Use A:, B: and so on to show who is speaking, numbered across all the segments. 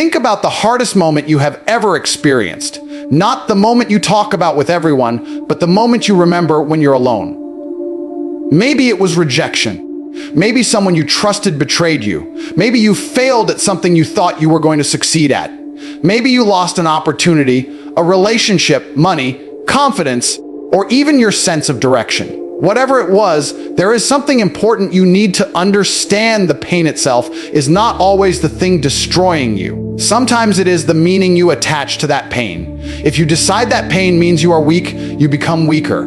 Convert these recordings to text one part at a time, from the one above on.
A: Think about the hardest moment you have ever experienced. Not the moment you talk about with everyone, but the moment you remember when you're alone. Maybe it was rejection. Maybe someone you trusted betrayed you. Maybe you failed at something you thought you were going to succeed at. Maybe you lost an opportunity, a relationship, money, confidence, or even your sense of direction. Whatever it was, there is something important you need to understand. The pain itself is not always the thing destroying you. Sometimes it is the meaning you attach to that pain. If you decide that pain means you are weak, you become weaker.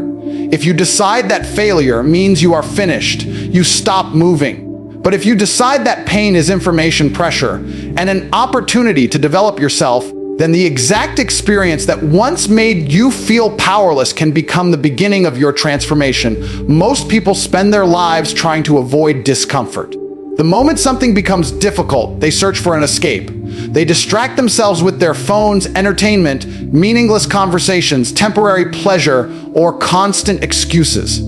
A: If you decide that failure means you are finished, you stop moving. But if you decide that pain is information pressure and an opportunity to develop yourself, then the exact experience that once made you feel powerless can become the beginning of your transformation. Most people spend their lives trying to avoid discomfort. The moment something becomes difficult, they search for an escape. They distract themselves with their phones, entertainment, meaningless conversations, temporary pleasure, or constant excuses.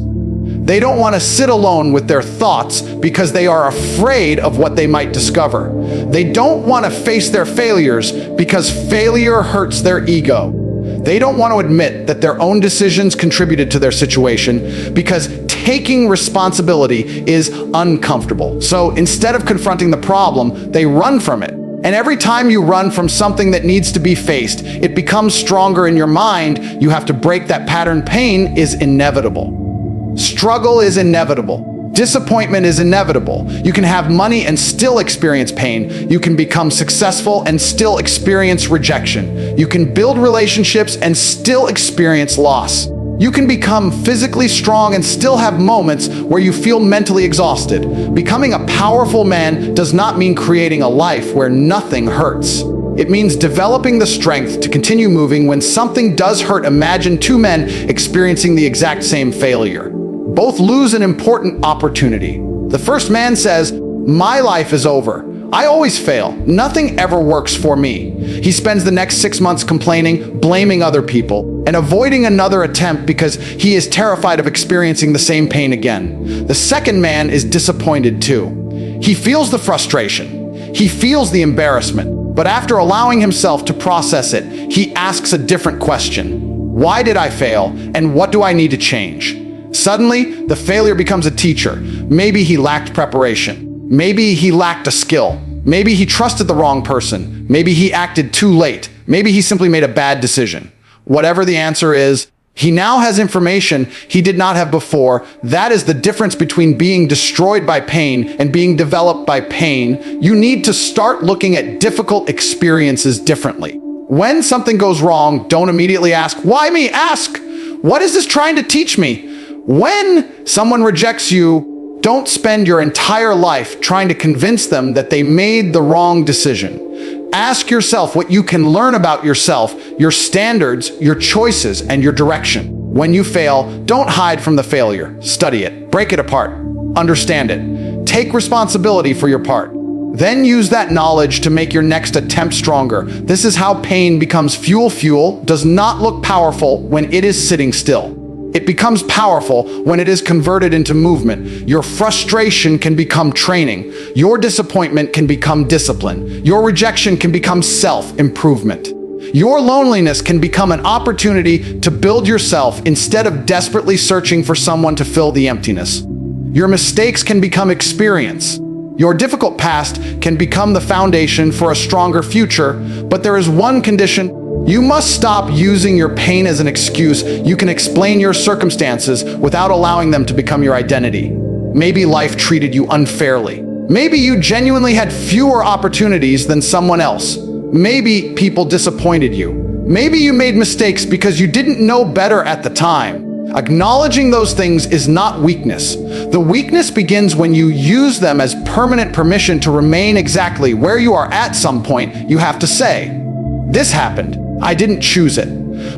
A: They don't want to sit alone with their thoughts because they are afraid of what they might discover. They don't want to face their failures because failure hurts their ego. They don't want to admit that their own decisions contributed to their situation because taking responsibility is uncomfortable. So instead of confronting the problem, they run from it. And every time you run from something that needs to be faced, it becomes stronger in your mind. You have to break that pattern. Pain is inevitable. Struggle is inevitable. Disappointment is inevitable. You can have money and still experience pain. You can become successful and still experience rejection. You can build relationships and still experience loss. You can become physically strong and still have moments where you feel mentally exhausted. Becoming a powerful man does not mean creating a life where nothing hurts. It means developing the strength to continue moving when something does hurt. Imagine two men experiencing the exact same failure. Both lose an important opportunity. The first man says, "My life is over. I always fail. Nothing ever works for me." He spends the next 6 months complaining, blaming other people, and avoiding another attempt because he is terrified of experiencing the same pain again. The second man is disappointed too. He feels the frustration. He feels the embarrassment. But after allowing himself to process it, he asks a different question. Why did I fail? And what do I need to change? Suddenly, the failure becomes a teacher. Maybe he lacked preparation. Maybe he lacked a skill. Maybe he trusted the wrong person. Maybe he acted too late. Maybe he simply made a bad decision. Whatever the answer is, he now has information he did not have before. That is the difference between being destroyed by pain and being developed by pain. You need to start looking at difficult experiences differently. When something goes wrong, don't immediately ask, "Why me?" Ask, "What is this trying to teach me?" When someone rejects you, don't spend your entire life trying to convince them that they made the wrong decision. Ask yourself what you can learn about yourself, your standards, your choices, and your direction. When you fail, don't hide from the failure. Study it, break it apart, understand it. Take responsibility for your part. Then use that knowledge to make your next attempt stronger. This is how pain becomes fuel. Fuel does not look powerful when it is sitting still. It becomes powerful when it is converted into movement. Your frustration can become training. Your disappointment can become discipline. Your rejection can become self-improvement. Your loneliness can become an opportunity to build yourself instead of desperately searching for someone to fill the emptiness. Your mistakes can become experience. Your difficult past can become the foundation for a stronger future, but there is one condition. You must stop using your pain as an excuse. You can explain your circumstances without allowing them to become your identity. Maybe life treated you unfairly. Maybe you genuinely had fewer opportunities than someone else. Maybe people disappointed you. Maybe you made mistakes because you didn't know better at the time. Acknowledging those things is not weakness. The weakness begins when you use them as permanent permission to remain exactly where you are. At some point, you have to say, "This happened. I didn't choose it,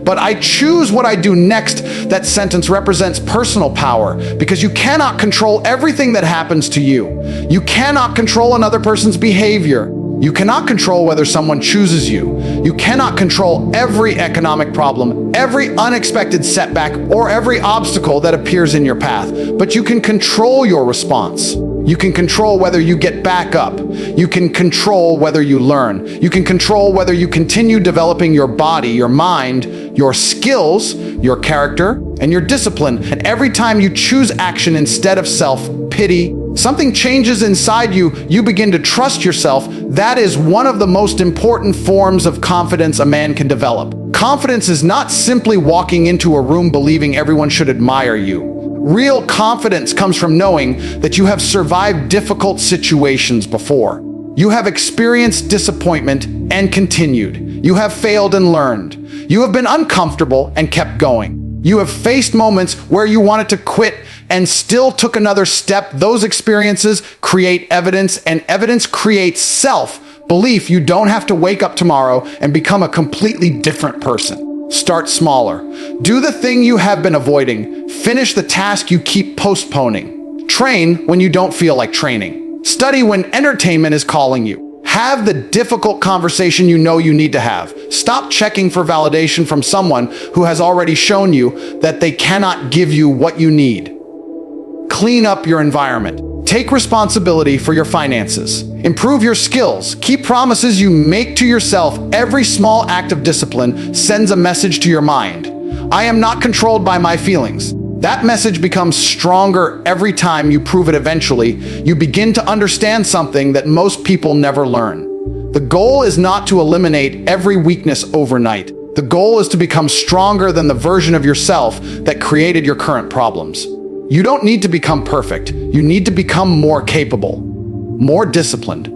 A: but I choose what I do next." That sentence represents personal power because you cannot control everything that happens to you. You cannot control another person's behavior. You cannot control whether someone chooses you. You cannot control every economic problem, every unexpected setback, or every obstacle that appears in your path, but you can control your response. You can control whether you get back up. You can control whether you learn. You can control whether you continue developing your body, your mind, your skills, your character, and your discipline. And every time you choose action instead of self-pity, something changes inside you. You begin to trust yourself. That is one of the most important forms of confidence a man can develop. Confidence is not simply walking into a room believing everyone should admire you. Real confidence comes from knowing that you have survived difficult situations before. You have experienced disappointment and continued. You have failed and learned. You have been uncomfortable and kept going. You have faced moments where you wanted to quit and still took another step. Those experiences create evidence, and evidence creates self-belief. You don't have to wake up tomorrow and become a completely different person. Start smaller. Do the thing you have been avoiding. Finish the task you keep postponing. Train when you don't feel like training. Study when entertainment is calling you. Have the difficult conversation you know you need to have. Stop checking for validation from someone who has already shown you that they cannot give you what you need. Clean up your environment. Take responsibility for your finances. Improve your skills. Keep promises you make to yourself. Every small act of discipline sends a message to your mind. I am not controlled by my feelings. That message becomes stronger every time you prove it. Eventually, you begin to understand something that most people never learn. The goal is not to eliminate every weakness overnight. The goal is to become stronger than the version of yourself that created your current problems. You don't need to become perfect. You need to become more capable, more disciplined,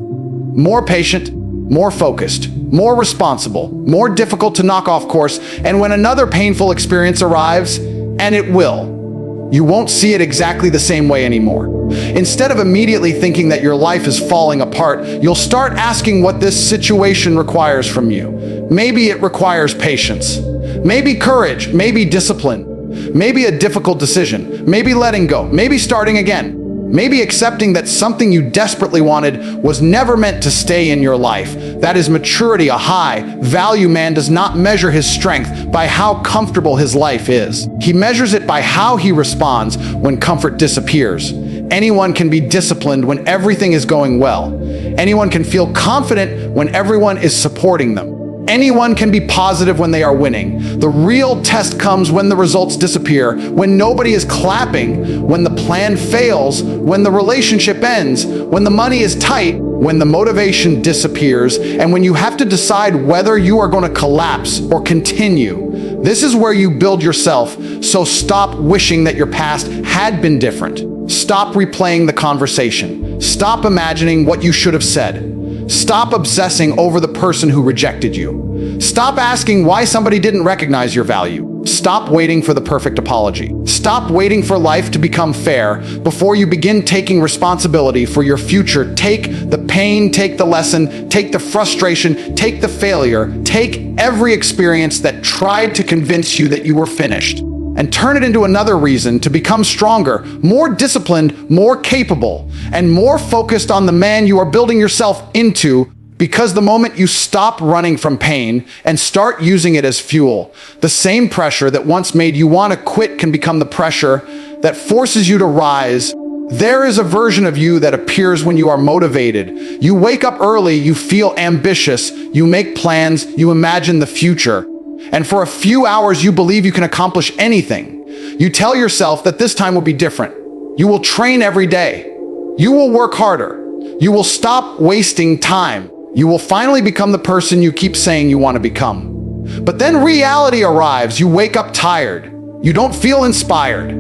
A: more patient, more focused, more responsible, more difficult to knock off course. And when another painful experience arrives, and it will, you won't see it exactly the same way anymore. Instead of immediately thinking that your life is falling apart, you'll start asking what this situation requires from you. Maybe it requires patience, maybe courage, maybe discipline. Maybe a difficult decision, maybe letting go, maybe starting again, maybe accepting that something you desperately wanted was never meant to stay in your life. That is maturity. A high-value man does not measure his strength by how comfortable his life is. He measures it by how he responds when comfort disappears. Anyone can be disciplined when everything is going well. Anyone can feel confident when everyone is supporting them. Anyone can be positive when they are winning. The real test comes when the results disappear, when nobody is clapping, when the plan fails, when the relationship ends, when the money is tight, when the motivation disappears, and when you have to decide whether you are going to collapse or continue. This is where you build yourself, so stop wishing that your past had been different. Stop replaying the conversation. Stop imagining what you should have said. Stop obsessing over the person who rejected you. Stop asking why somebody didn't recognize your value. Stop waiting for the perfect apology. Stop waiting for life to become fair before you begin taking responsibility for your future. Take the pain, take the lesson, take the frustration, take the failure, take every experience that tried to convince you that you were finished, and turn it into another reason to become stronger, more disciplined, more capable, and more focused on the man you are building yourself into. Because the moment you stop running from pain and start using it as fuel, the same pressure that once made you want to quit can become the pressure that forces you to rise. There is a version of you that appears when you are motivated. You wake up early, you feel ambitious, you make plans, you imagine the future. And for a few hours, you believe you can accomplish anything. You tell yourself that this time will be different. You will train every day. You will work harder. You will stop wasting time. You will finally become the person you keep saying you want to become. But then reality arrives. You wake up tired. You don't feel inspired.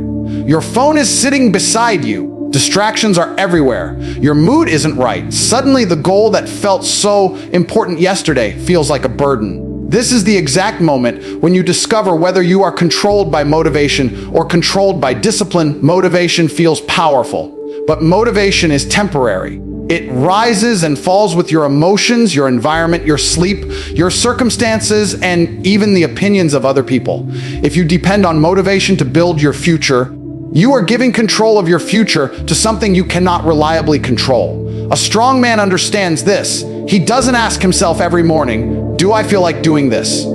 A: Your phone is sitting beside you. Distractions are everywhere. Your mood isn't right. Suddenly, the goal that felt so important yesterday feels like a burden. This is the exact moment when you discover whether you are controlled by motivation or controlled by discipline. Motivation feels powerful, but motivation is temporary. It rises and falls with your emotions, your environment, your sleep, your circumstances, and even the opinions of other people. If you depend on motivation to build your future, you are giving control of your future to something you cannot reliably control. A strong man understands this. He doesn't ask himself every morning, "Do I feel like doing this?"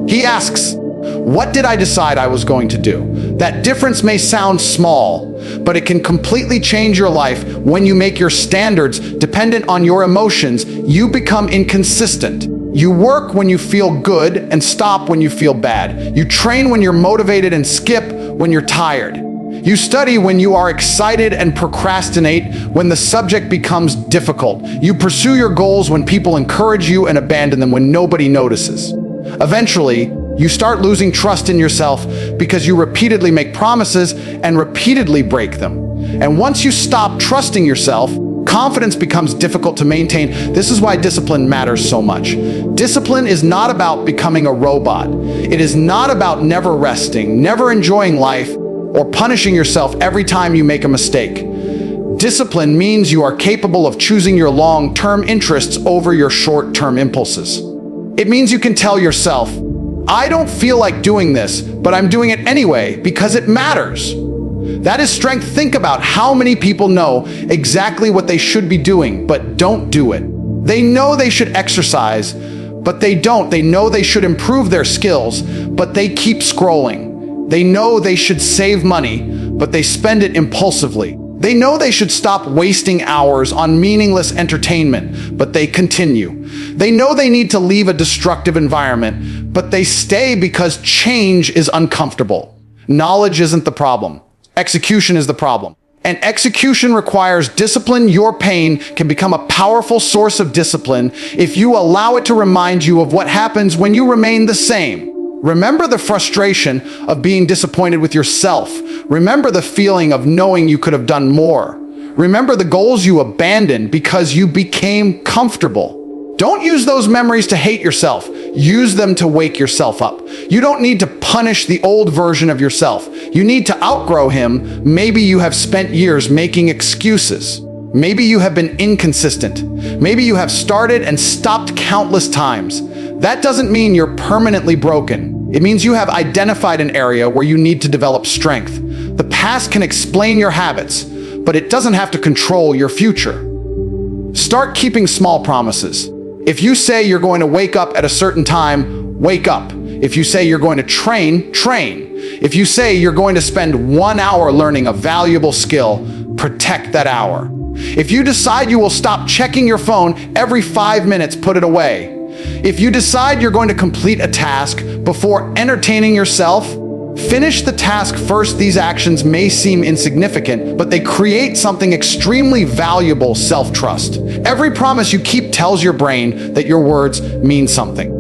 A: He asks, "What did I decide I was going to do?" That difference may sound small, but it can completely change your life when you make your standards dependent on your emotions. You become inconsistent. You work when you feel good and stop when you feel bad. You train when you're motivated and skip when you're tired. You study when you are excited and procrastinate when the subject becomes difficult. You pursue your goals when people encourage you and abandon them when nobody notices. Eventually, you start losing trust in yourself because you repeatedly make promises and repeatedly break them. And once you stop trusting yourself, confidence becomes difficult to maintain. This is why discipline matters so much. Discipline is not about becoming a robot. It is not about never resting, never enjoying life, or punishing yourself every time you make a mistake. Discipline means you are capable of choosing your long-term interests over your short-term impulses. It means you can tell yourself, I don't feel like doing this, but I'm doing it anyway because it matters. That is strength. Think about how many people know exactly what they should be doing, but don't do it. They know they should exercise, but they don't. They know they should improve their skills, but they keep scrolling. They know they should save money, but they spend it impulsively. They know they should stop wasting hours on meaningless entertainment, but they continue. They know they need to leave a destructive environment, but they stay because change is uncomfortable. Knowledge isn't the problem. Execution is the problem. And execution requires discipline. Your pain can become a powerful source of discipline if you allow it to remind you of what happens when you remain the same. Remember the frustration of being disappointed with yourself. Remember the feeling of knowing you could have done more. Remember the goals you abandoned because you became comfortable. Don't use those memories to hate yourself. Use them to wake yourself up. You don't need to punish the old version of yourself. You need to outgrow him. Maybe you have spent years making excuses. Maybe you have been inconsistent. Maybe you have started and stopped countless times. That doesn't mean you're permanently broken. It means you have identified an area where you need to develop strength. The past can explain your habits, but it doesn't have to control your future. Start keeping small promises. If you say you're going to wake up at a certain time, wake up. If you say you're going to train, train. If you say you're going to spend 1 hour learning a valuable skill, protect that hour. If you decide you will stop checking your phone every 5 minutes, put it away. If you decide you're going to complete a task before entertaining yourself, finish the task first. These actions may seem insignificant, but they create something extremely valuable: self-trust. Every promise you keep tells your brain that your words mean something.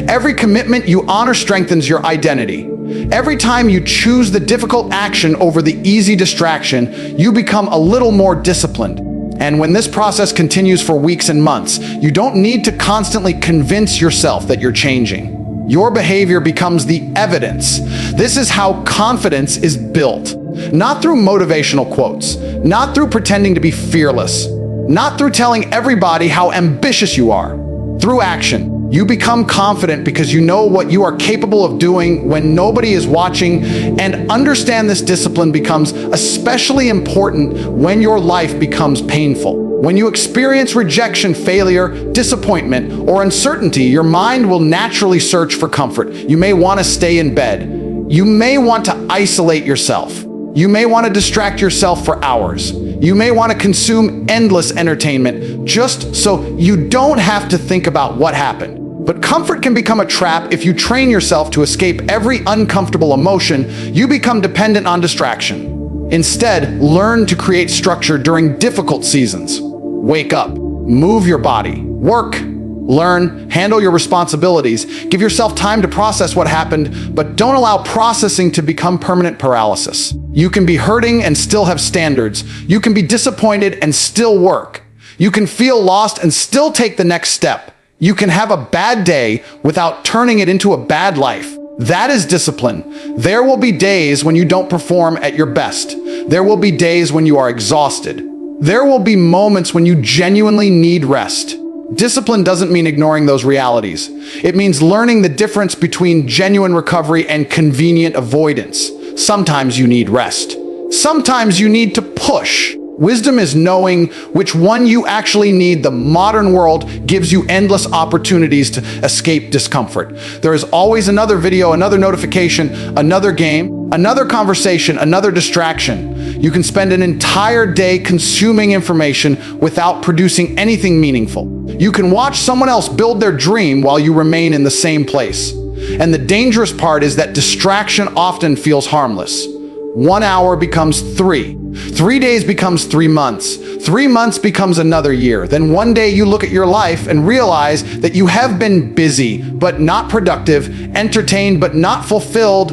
A: Every commitment you honor strengthens your identity. Every time you choose the difficult action over the easy distraction, you become a little more disciplined. And when this process continues for weeks and months, you don't need to constantly convince yourself that you're changing. Your behavior becomes the evidence. This is how confidence is built. Not through motivational quotes, not through pretending to be fearless, not through telling everybody how ambitious you are. Through action. You become confident because you know what you are capable of doing when nobody is watching, and understand this discipline becomes especially important when your life becomes painful. When you experience rejection, failure, disappointment, or uncertainty, your mind will naturally search for comfort. You may want to stay in bed. You may want to isolate yourself. You may want to distract yourself for hours. You may want to consume endless entertainment just so you don't have to think about what happened. But comfort can become a trap if you train yourself to escape every uncomfortable emotion. You become dependent on distraction. Instead, learn to create structure during difficult seasons. Wake up, move your body, work, learn, handle your responsibilities. Give yourself time to process what happened, but don't allow processing to become permanent paralysis. You can be hurting and still have standards. You can be disappointed and still work. You can feel lost and still take the next step. You can have a bad day without turning it into a bad life. That is discipline. There will be days when you don't perform at your best. There will be days when you are exhausted. There will be moments when you genuinely need rest. Discipline doesn't mean ignoring those realities. It means learning the difference between genuine recovery and convenient avoidance. Sometimes you need rest. Sometimes you need to push. Wisdom is knowing which one you actually need. The modern world gives you endless opportunities to escape discomfort. There is always another video, another notification, another game, another conversation, another distraction. You can spend an entire day consuming information without producing anything meaningful. You can watch someone else build their dream while you remain in the same place. And the dangerous part is that distraction often feels harmless. 1 hour becomes 3. 3 days becomes 3 months. 3 months becomes another year. Then one day you look at your life and realize that you have been busy, but not productive, entertained, but not fulfilled,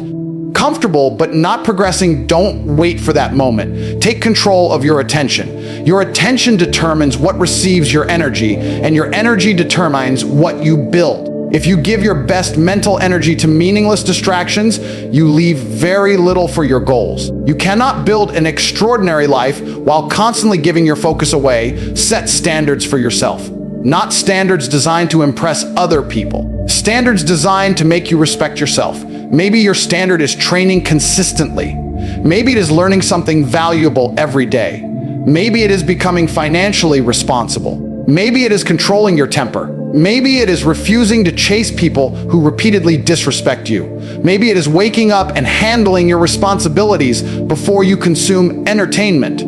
A: comfortable, but not progressing. Don't wait for that moment. Take control of your attention. Your attention determines what receives your energy, and your energy determines what you build. If you give your best mental energy to meaningless distractions, you leave very little for your goals. You cannot build an extraordinary life while constantly giving your focus away. Set standards for yourself, not standards designed to impress other people. Standards designed to make you respect yourself. Maybe your standard is training consistently. Maybe it is learning something valuable every day. Maybe it is becoming financially responsible. Maybe it is controlling your temper. Maybe it is refusing to chase people who repeatedly disrespect you. Maybe it is waking up and handling your responsibilities before you consume entertainment.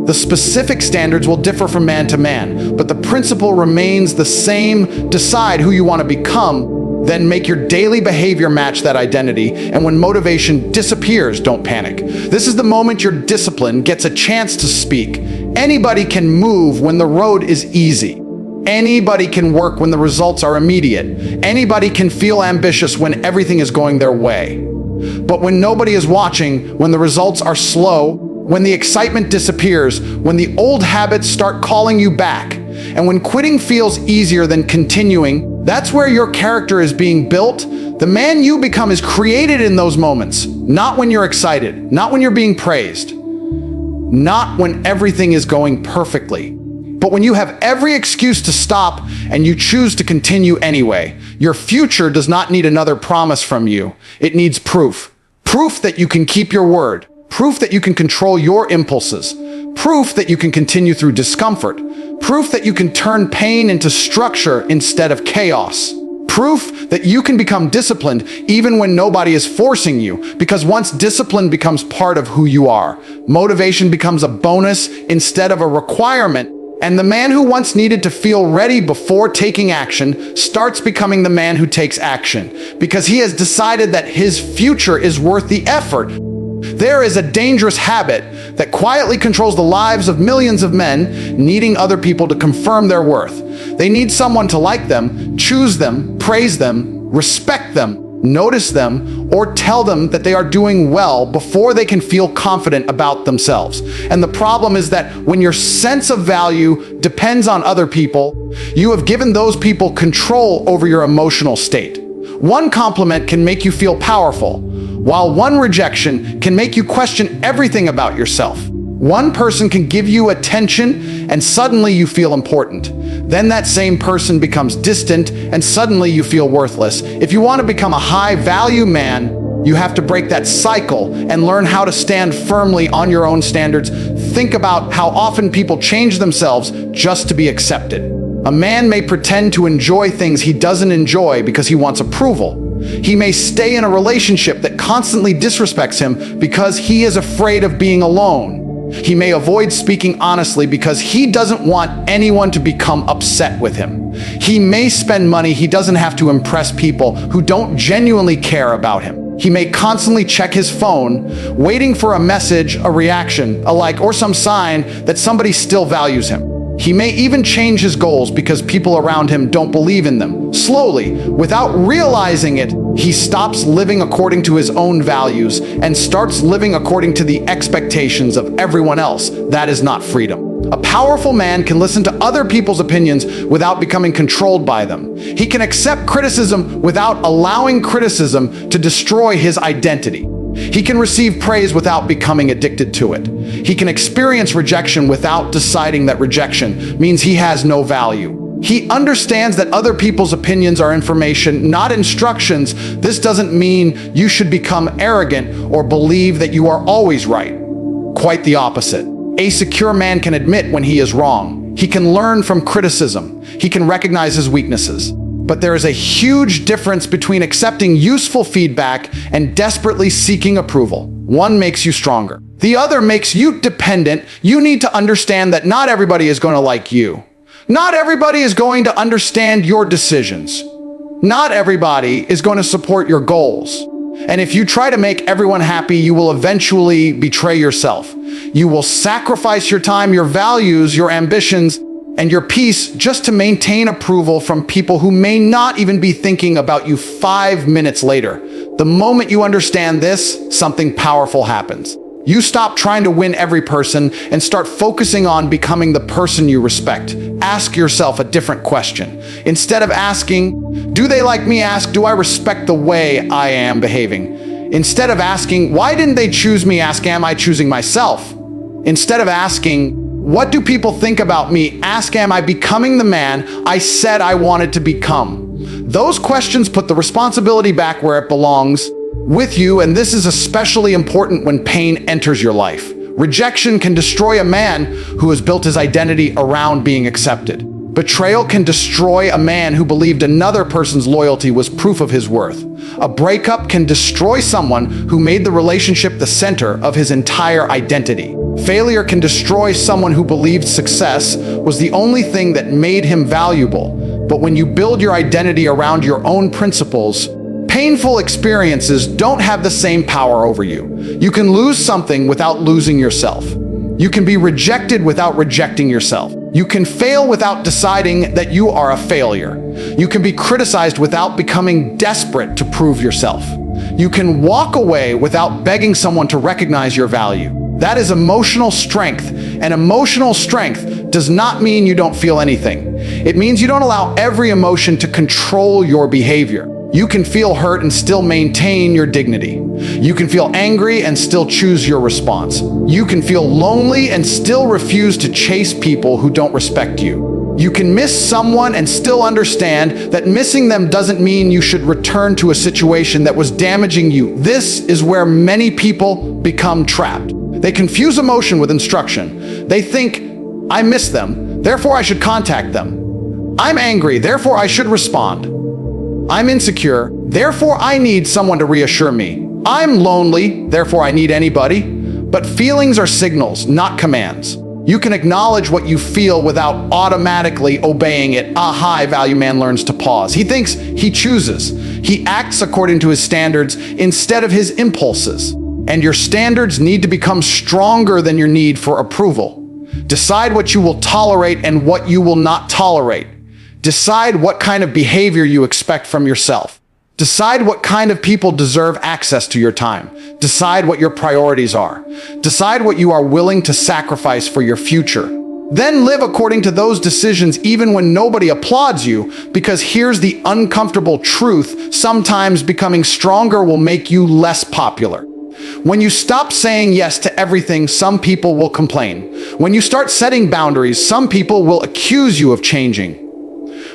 A: The specific standards will differ from man to man, but the principle remains the same. Decide who you want to become, then make your daily behavior match that identity. And when motivation disappears, don't panic. This is the moment your discipline gets a chance to speak. Anybody can move when the road is easy. Anybody can work when the results are immediate. Anybody can feel ambitious when everything is going their way. But when nobody is watching, when the results are slow, when the excitement disappears, when the old habits start calling you back, and when quitting feels easier than continuing, that's where your character is being built. The man you become is created in those moments, not when you're excited, not when you're being praised, not when everything is going perfectly. But when you have every excuse to stop and you choose to continue anyway. Your future does not need another promise from you. It needs proof. Proof that you can keep your word. Proof that you can control your impulses. Proof that you can continue through discomfort. Proof that you can turn pain into structure instead of chaos. Proof that you can become disciplined even when nobody is forcing you, because once discipline becomes part of who you are, motivation becomes a bonus instead of a requirement. And the man who once needed to feel ready before taking action starts becoming the man who takes action because he has decided that his future is worth the effort. There is a dangerous habit that quietly controls the lives of millions of men, needing other people to confirm their worth. They need someone to like them, choose them, praise them, respect them, notice them, or tell them that they are doing well before they can feel confident about themselves. And the problem is that when your sense of value depends on other people, you have given those people control over your emotional state. One compliment can make you feel powerful, while one rejection can make you question everything about yourself. One person can give you attention and suddenly you feel important. Then that same person becomes distant and suddenly you feel worthless. If you want to become a high-value man, you have to break that cycle and learn how to stand firmly on your own standards. Think about how often people change themselves just to be accepted. A man may pretend to enjoy things he doesn't enjoy because he wants approval. He may stay in a relationship that constantly disrespects him because he is afraid of being alone. He may avoid speaking honestly because he doesn't want anyone to become upset with him. He may spend money he doesn't have to impress people who don't genuinely care about him. He may constantly check his phone, waiting for a message, a reaction, a like, or some sign that somebody still values him. He may even change his goals because people around him don't believe in them. Slowly, without realizing it, he stops living according to his own values and starts living according to the expectations of everyone else. That is not freedom. A powerful man can listen to other people's opinions without becoming controlled by them. He can accept criticism without allowing criticism to destroy his identity. He can receive praise without becoming addicted to it. He can experience rejection without deciding that rejection means he has no value. He understands that other people's opinions are information, not instructions. This doesn't mean you should become arrogant or believe that you are always right. Quite the opposite. A secure man can admit when he is wrong. He can learn from criticism. He can recognize his weaknesses. But there is a huge difference between accepting useful feedback and desperately seeking approval. One makes you stronger. The other makes you dependent. You need to understand that not everybody is going to like you. Not everybody is going to understand your decisions. Not everybody is going to support your goals. And if you try to make everyone happy, you will eventually betray yourself. You will sacrifice your time, your values, your ambitions, and your peace just to maintain approval from people who may not even be thinking about you 5 minutes later. The moment you understand this, something powerful happens. You stop trying to win every person and start focusing on becoming the person you respect. Ask yourself a different question. Instead of asking, do they like me? Ask, do I respect the way I am behaving? Instead of asking, why didn't they choose me? Ask, am I choosing myself? Instead of asking, what do people think about me? Ask, am I becoming the man I said I wanted to become? Those questions put the responsibility back where it belongs, with you, and this is especially important when pain enters your life. Rejection can destroy a man who has built his identity around being accepted. Betrayal can destroy a man who believed another person's loyalty was proof of his worth. A breakup can destroy someone who made the relationship the center of his entire identity. Failure can destroy someone who believed success was the only thing that made him valuable. But when you build your identity around your own principles, painful experiences don't have the same power over you. You can lose something without losing yourself. You can be rejected without rejecting yourself. You can fail without deciding that you are a failure. You can be criticized without becoming desperate to prove yourself. You can walk away without begging someone to recognize your value. That is emotional strength, and emotional strength does not mean you don't feel anything. It means you don't allow every emotion to control your behavior. You can feel hurt and still maintain your dignity. You can feel angry and still choose your response. You can feel lonely and still refuse to chase people who don't respect you. You can miss someone and still understand that missing them doesn't mean you should return to a situation that was damaging you. This is where many people become trapped. They confuse emotion with instruction. They think, I miss them, therefore I should contact them. I'm angry, therefore I should respond. I'm insecure, therefore I need someone to reassure me. I'm lonely, therefore I need anybody. But feelings are signals, not commands. You can acknowledge what you feel without automatically obeying it. A high-value man learns to pause. He thinks, he chooses. He acts according to his standards instead of his impulses. And your standards need to become stronger than your need for approval. Decide what you will tolerate and what you will not tolerate. Decide what kind of behavior you expect from yourself. Decide what kind of people deserve access to your time. Decide what your priorities are. Decide what you are willing to sacrifice for your future. Then live according to those decisions even when nobody applauds you, because here's the uncomfortable truth: sometimes becoming stronger will make you less popular. When you stop saying yes to everything, some people will complain. When you start setting boundaries, some people will accuse you of changing.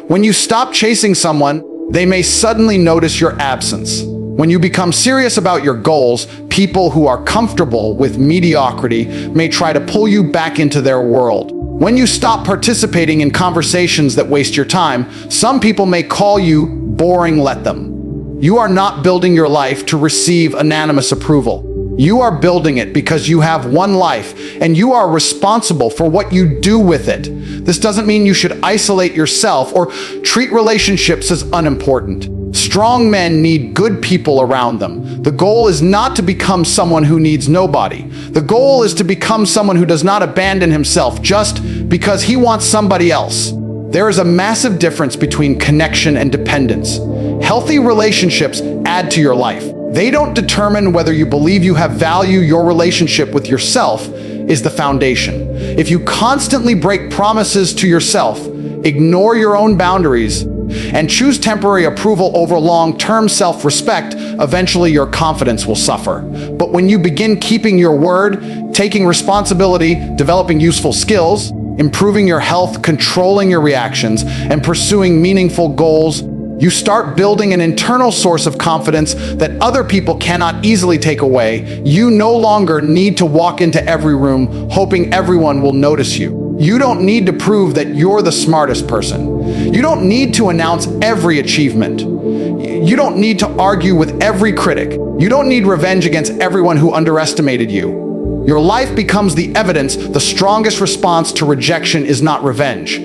A: When you stop chasing someone, they may suddenly notice your absence. When you become serious about your goals, people who are comfortable with mediocrity may try to pull you back into their world. When you stop participating in conversations that waste your time, some people may call you boring. Let them. You are not building your life to receive unanimous approval. You are building it because you have one life, and you are responsible for what you do with it. This doesn't mean you should isolate yourself or treat relationships as unimportant. Strong men need good people around them. The goal is not to become someone who needs nobody. The goal is to become someone who does not abandon himself just because he wants somebody else. There is a massive difference between connection and dependence. Healthy relationships add to your life. They don't determine whether you believe you have value. Your relationship with yourself is the foundation. If you constantly break promises to yourself, ignore your own boundaries, and choose temporary approval over long-term self-respect, eventually your confidence will suffer. But when you begin keeping your word, taking responsibility, developing useful skills, improving your health, controlling your reactions, and pursuing meaningful goals, You start building an internal source of confidence that other people cannot easily take away. You no longer need to walk into every room hoping everyone will notice you. You don't need to prove that you're the smartest person. You don't need to announce every achievement. You don't need to argue with every critic. You don't need revenge against everyone who underestimated you. Your life becomes the evidence. The strongest response to rejection is not revenge.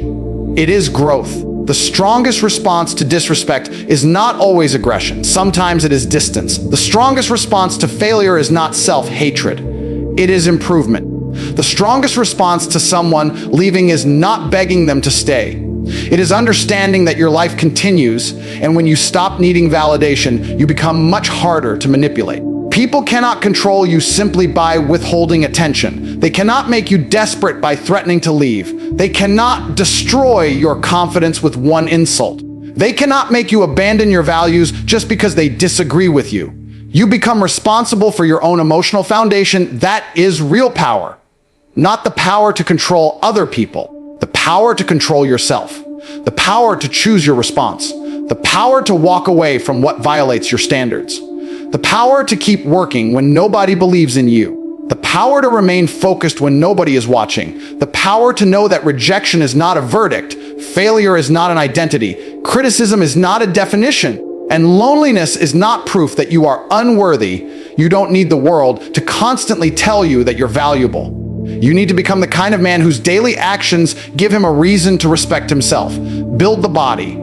A: It is growth. The strongest response to disrespect is not always aggression. Sometimes it is distance. The strongest response to failure is not self-hatred. It is improvement. The strongest response to someone leaving is not begging them to stay. It is understanding that your life continues, and when you stop needing validation, you become much harder to manipulate. People cannot control you simply by withholding attention. They cannot make you desperate by threatening to leave. They cannot destroy your confidence with one insult. They cannot make you abandon your values just because they disagree with you. You become responsible for your own emotional foundation. That is real power. Not the power to control other people. The power to control yourself. The power to choose your response. The power to walk away from what violates your standards. The power to keep working when nobody believes in you. The power to remain focused when nobody is watching. The power to know that rejection is not a verdict. Failure is not an identity. Criticism is not a definition. And loneliness is not proof that you are unworthy. You don't need the world to constantly tell you that you're valuable. You need to become the kind of man whose daily actions give him a reason to respect himself. Build the body.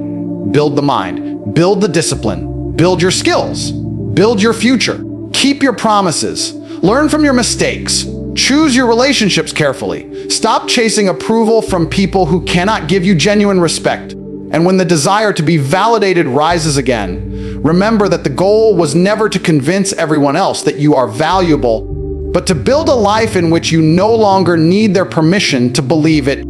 A: Build the mind. Build the discipline. Build your skills. Build your future. Keep your promises. Learn from your mistakes. Choose your relationships carefully. Stop chasing approval from people who cannot give you genuine respect. And when the desire to be validated rises again, remember that the goal was never to convince everyone else that you are valuable, but to build a life in which you no longer need their permission to believe it.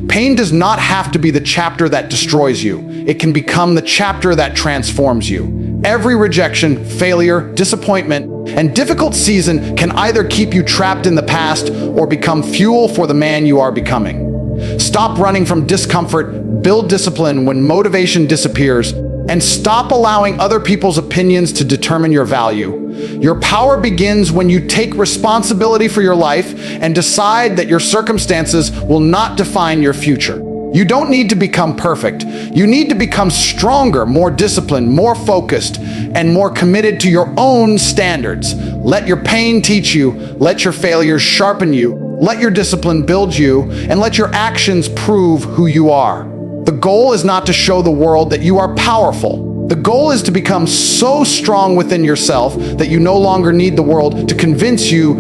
A: Pain does not have to be the chapter that destroys you. It can become the chapter that transforms you. Every rejection, failure, disappointment, and difficult season can either keep you trapped in the past or become fuel for the man you are becoming. Stop running from discomfort, build discipline when motivation disappears, and stop allowing other people's opinions to determine your value. Your power begins when you take responsibility for your life and decide that your circumstances will not define your future. You don't need to become perfect. You need to become stronger, more disciplined, more focused, and more committed to your own standards. Let your pain teach you. Let your failures sharpen you. Let your discipline build you, and let your actions prove who you are. The goal is not to show the world that you are powerful. The goal is to become so strong within yourself that you no longer need the world to convince you